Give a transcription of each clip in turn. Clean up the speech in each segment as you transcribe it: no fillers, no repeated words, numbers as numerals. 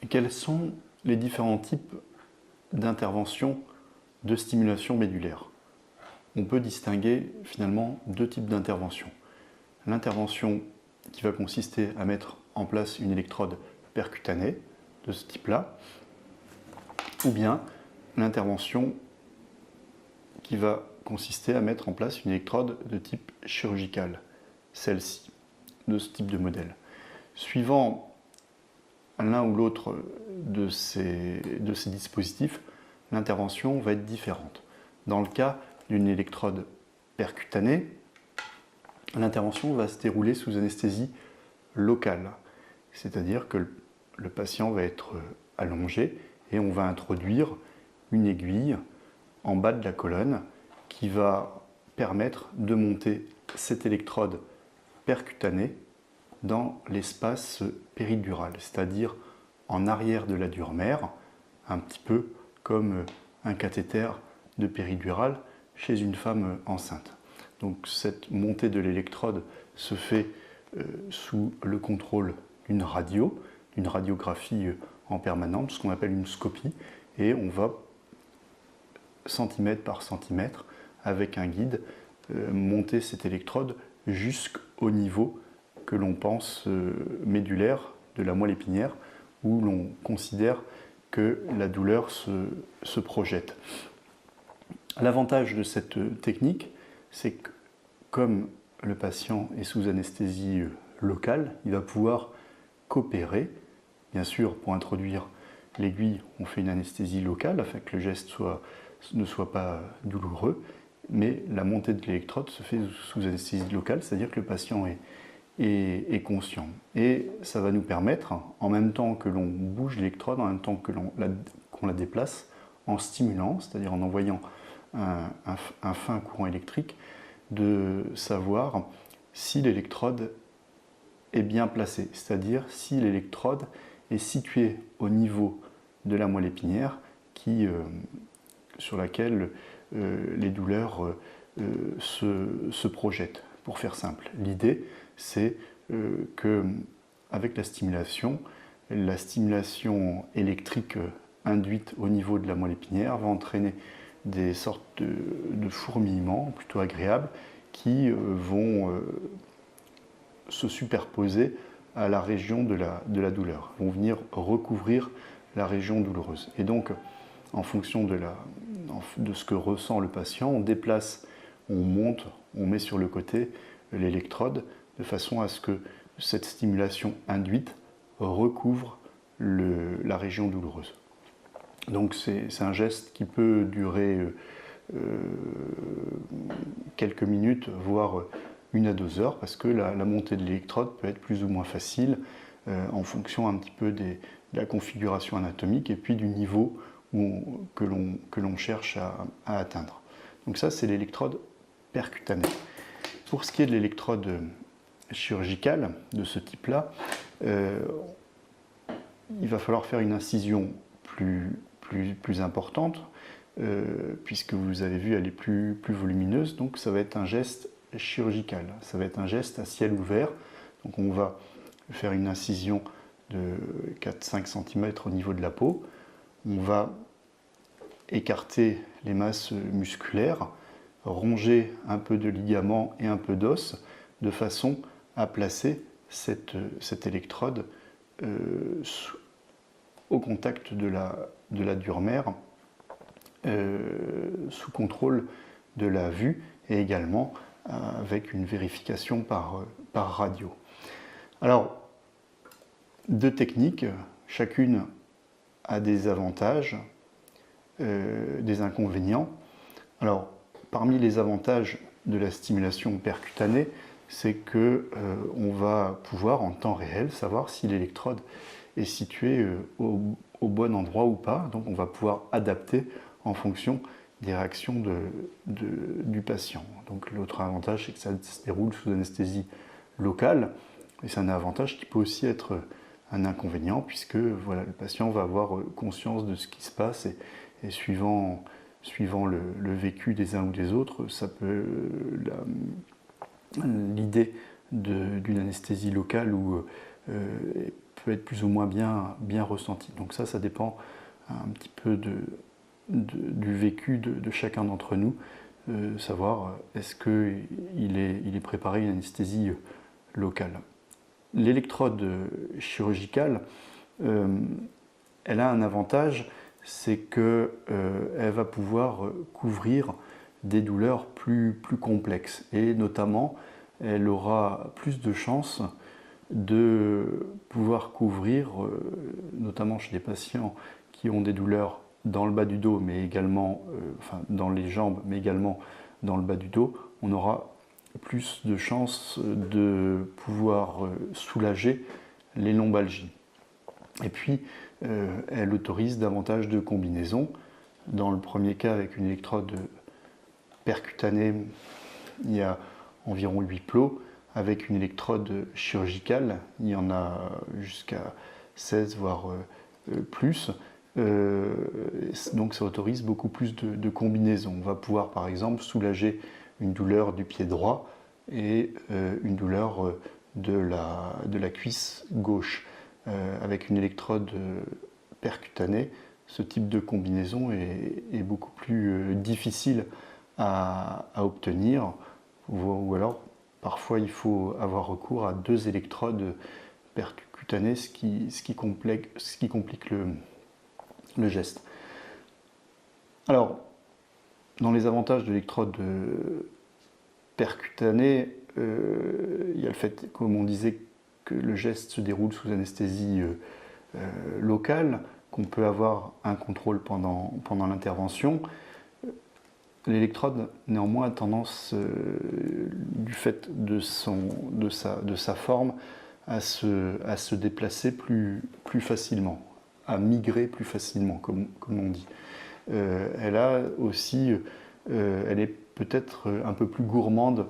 quels sont les différents types d'interventions de stimulation médulaire? On peut distinguer finalement deux types d'interventions. L'intervention qui va consister à mettre en place une électrode percutanée de ce type-là, ou bien l'intervention qui va consister à mettre en place une électrode de type chirurgical, celle-ci, de ce type de modèle. Suivant l'un ou l'autre de ces dispositifs, l'intervention va être différente. Dans le cas d'une électrode percutanée, l'intervention va se dérouler sous anesthésie locale, c'est-à-dire que le patient va être allongé et on va introduire une aiguille en bas de la colonne qui va permettre de monter cette électrode percutanée dans l'espace péridural, c'est-à-dire en arrière de la dure mère, un petit peu comme un cathéter de péridurale chez une femme enceinte. Donc cette montée de l'électrode se fait sous le contrôle d'une radiographie en permanence, ce qu'on appelle une scopie, et on va centimètre par centimètre avec un guide monter cette électrode jusqu'au niveau que l'on pense médulaire de la moelle épinière, où l'on considère que la douleur se projette. L'avantage de cette technique, c'est que comme le patient est sous anesthésie locale, il va pouvoir coopérer. Bien sûr, pour introduire l'aiguille, on fait une anesthésie locale afin que le geste ne soit pas douloureux, mais la montée de l'électrode se fait sous anesthésie locale, c'est-à-dire que le patient est conscient. Et ça va nous permettre, en même temps que l'on bouge l'électrode, en même temps qu'on la déplace, en stimulant, c'est-à-dire en envoyant un fin courant électrique, de savoir si l'électrode est bien placée, c'est-à-dire si l'électrode est située au niveau de la moelle épinière sur laquelle les douleurs se projettent. Pour faire simple, l'idée c'est qu'avec la stimulation électrique induite au niveau de la moelle épinière va entraîner des sortes de fourmillements plutôt agréables qui vont se superposer à la région de la douleur, vont venir recouvrir la région douloureuse. Et donc, en fonction de ce que ressent le patient, on déplace, on monte, on met sur le côté l'électrode de façon à ce que cette stimulation induite recouvre la région douloureuse. Donc c'est un geste qui peut durer quelques minutes, voire 1 à 2 heures, parce que la montée de l'électrode peut être plus ou moins facile en fonction un petit peu de la configuration anatomique et puis du niveau que l'on cherche à atteindre. Donc ça, c'est l'électrode percutanée. Pour ce qui est de l'électrode chirurgicale de ce type-là, il va falloir faire une incision plus importante, puisque vous avez vu, elle est plus volumineuse, donc ça va être un geste chirurgical, ça va être un geste à ciel ouvert. Donc on va faire une incision de 4-5 cm au niveau de la peau, on va écarter les masses musculaires, ronger un peu de ligaments et un peu d'os, de façon à placer cette électrode au contact de la dure mère, sous contrôle de la vue et également avec une vérification par radio. Alors, deux techniques, chacune a des avantages, des inconvénients. Alors, parmi les avantages de la stimulation percutanée, c'est qu'on va pouvoir en temps réel savoir si l'électrode est située au bon endroit ou pas. Donc on va pouvoir adapter en fonction des réactions du patient. Donc l'autre avantage, c'est que ça se déroule sous anesthésie locale, et c'est un avantage qui peut aussi être un inconvénient, puisque voilà, le patient va avoir conscience de ce qui se passe, et suivant le vécu des uns ou des autres, ça peut l'idée d'une anesthésie locale peut être plus ou moins bien ressenti. Donc ça dépend un petit peu du vécu de chacun d'entre nous, savoir est-ce qu'il est préparé à une anesthésie locale. L'électrode chirurgicale, elle a un avantage, c'est qu'elle va pouvoir couvrir des douleurs plus complexes, et notamment elle aura plus de chances de pouvoir couvrir, notamment chez des patients qui ont des douleurs dans le bas du dos, mais également enfin, dans les jambes, mais également dans le bas du dos, on aura plus de chances de pouvoir soulager les lombalgies. Et puis, elle autorise davantage de combinaisons. Dans le premier cas, avec une électrode percutanée, il y a environ 8 plots. Avec une électrode chirurgicale, il y en a jusqu'à 16, voire plus. Donc ça autorise beaucoup plus de combinaisons. On va pouvoir par exemple soulager une douleur du pied droit et une douleur de la cuisse gauche. Avec une électrode percutanée, ce type de combinaison est beaucoup plus difficile à obtenir, ou alors parfois il faut avoir recours à 2 électrodes percutanées, ce qui complique le geste. Alors, dans les avantages de l'électrode percutanée, il y a le fait, comme on disait, que le geste se déroule sous anesthésie locale, qu'on peut avoir un contrôle pendant l'intervention. L'électrode, néanmoins, a tendance, du fait de sa forme, à se déplacer plus facilement, à migrer plus facilement, comme on dit. Elle a aussi, elle est peut-être un peu plus gourmande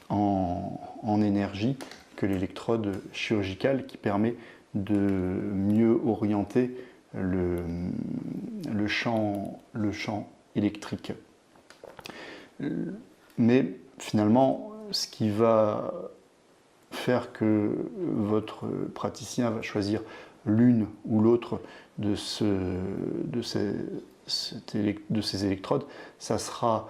en énergie que l'électrode chirurgicale, qui permet de mieux orienter le champ électrique. Mais finalement, ce qui va faire que votre praticien va choisir l'une ou l'autre de ces électrodes, ça sera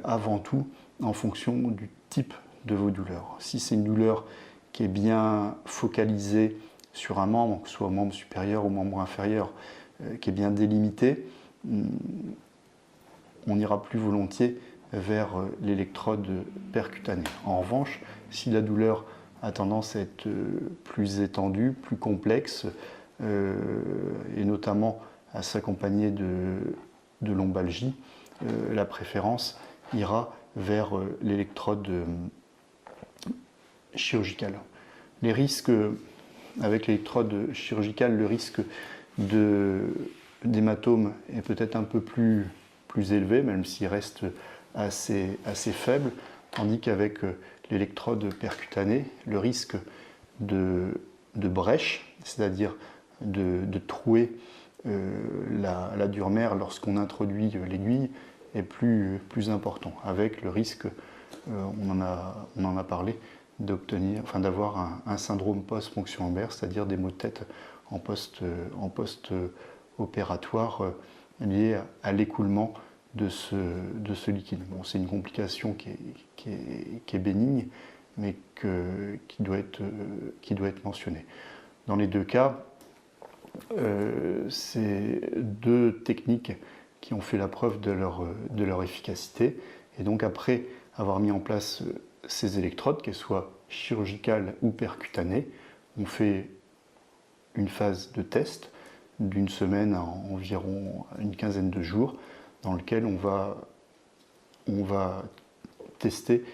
avant tout en fonction du type de vos douleurs. Si c'est une douleur qui est bien focalisée sur un membre, que ce soit membre supérieur ou membre inférieur, qui est bien délimité, on ira plus volontiers vers l'électrode percutanée. En revanche, si la douleur a tendance à être plus étendue, plus complexe, et notamment à s'accompagner de lombalgie, la préférence ira vers l'électrode chirurgicale. Les risques avec l'électrode chirurgicale, le risque d'hématome est peut-être un peu plus élevé, même s'il reste assez faible, tandis qu'avec l'électrode percutanée, le risque de brèche, c'est-à-dire de trouer la dure mère lorsqu'on introduit l'aiguille, est plus important, avec le risque, on en a parlé, d'avoir un syndrome post-ponction lombaire, c'est-à-dire des maux de tête en post-opératoire liés à l'écoulement de ce liquide. Bon, c'est une complication qui est bénigne, mais qui doit être mentionnée. Dans les deux cas, c'est 2 techniques qui ont fait la preuve de leur efficacité. Et donc après avoir mis en place ces électrodes, qu'elles soient chirurgicales ou percutanées, on fait une phase de test d'une semaine à environ une quinzaine de jours, dans lequel on va tester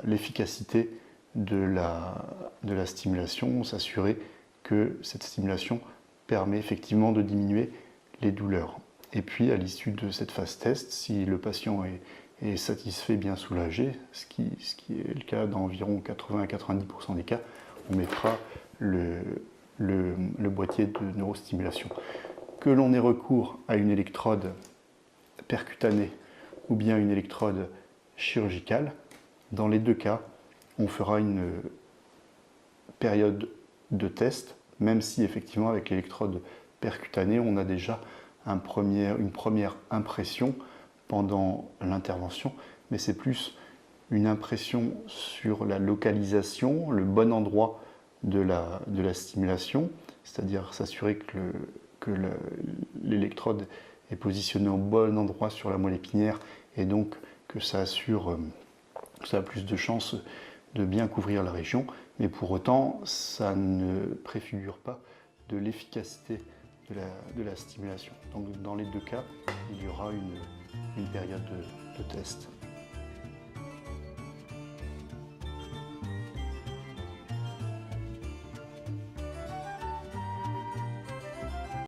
l'efficacité de la stimulation, s'assurer que cette stimulation permet effectivement de diminuer les douleurs. Et puis à l'issue de cette phase test, si le patient est satisfait, bien soulagé, ce qui est le cas dans environ 80 à 90% des cas, on mettra le boîtier de neurostimulation. Que l'on ait recours à une électrode percutanée ou bien une électrode chirurgicale, dans les deux cas, on fera une période de test même si effectivement avec l'électrode percutanée, on a déjà une première impression pendant l'intervention, mais c'est plus une impression sur la localisation, le bon endroit de la stimulation, c'est-à-dire s'assurer que l'électrode est positionnée au bon endroit sur la moelle épinière et donc que ça a plus de chances de bien couvrir la région, mais pour autant, ça ne préfigure pas de l'efficacité de la stimulation. Donc dans les deux cas, il y aura une période de test.